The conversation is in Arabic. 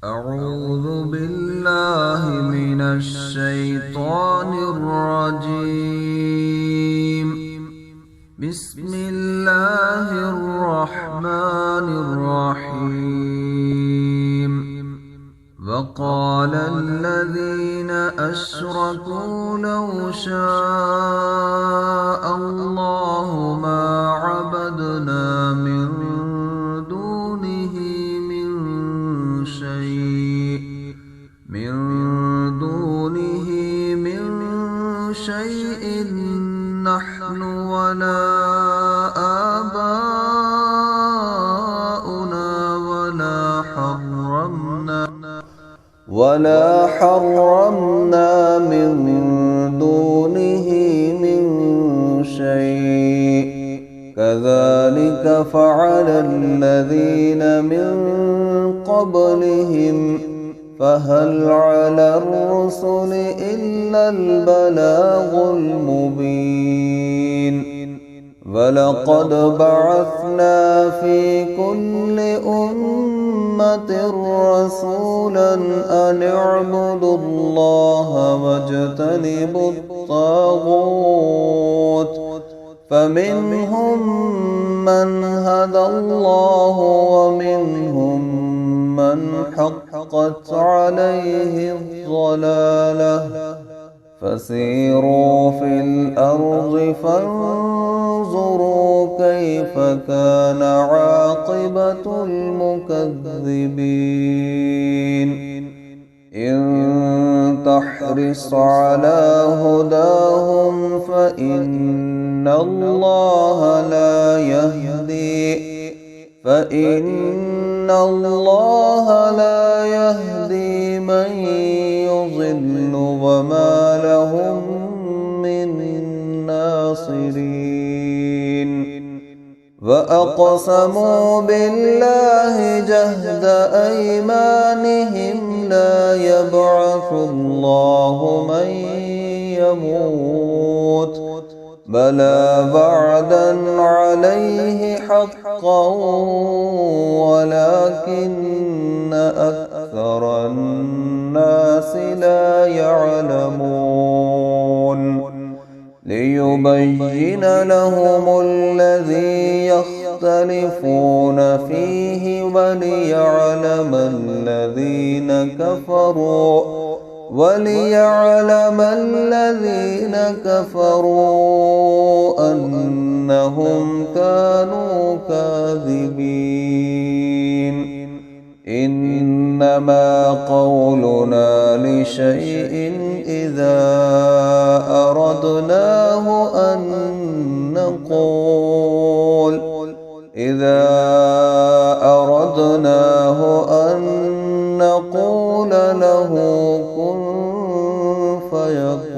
أعوذ بالله من الشيطان الرجيم. بسم الله الرحمن الرحيم. وقال الذين أشركوا لو شاء الله ما عبدنا من دونه من شيء نحن ولا آباؤنا ولا حرمنا من دونه من شيء كذلك فعل الذين من قبلهم فهل على الرسل إلا البلاغ المبين. ولقد بعثنا في كل أمة رسولا أن اعبدوا الله واجتنبوا الطاغوت فمنهم من هدى الله ومنهم من حقت عليه الضلالة فسيروا في الأرض فانظروا كيف كان عاقبة المكذبين. إن تحرص على هداهم فإن الله لا يهدي من يضل وما لهم من ناصرين. وأقسموا بالله جهد أيمانهم لا يبعث الله من يموت بلى بعدا عليه حقا ولكن أكثر الناس لا يعلمون. ليبين لهم الذي يختلفون فيه وليعلم الذين كفروا أنهم كانوا كاذبين. إنما قولنا لشيء إذا أردناه أن نقول له كن فيكون.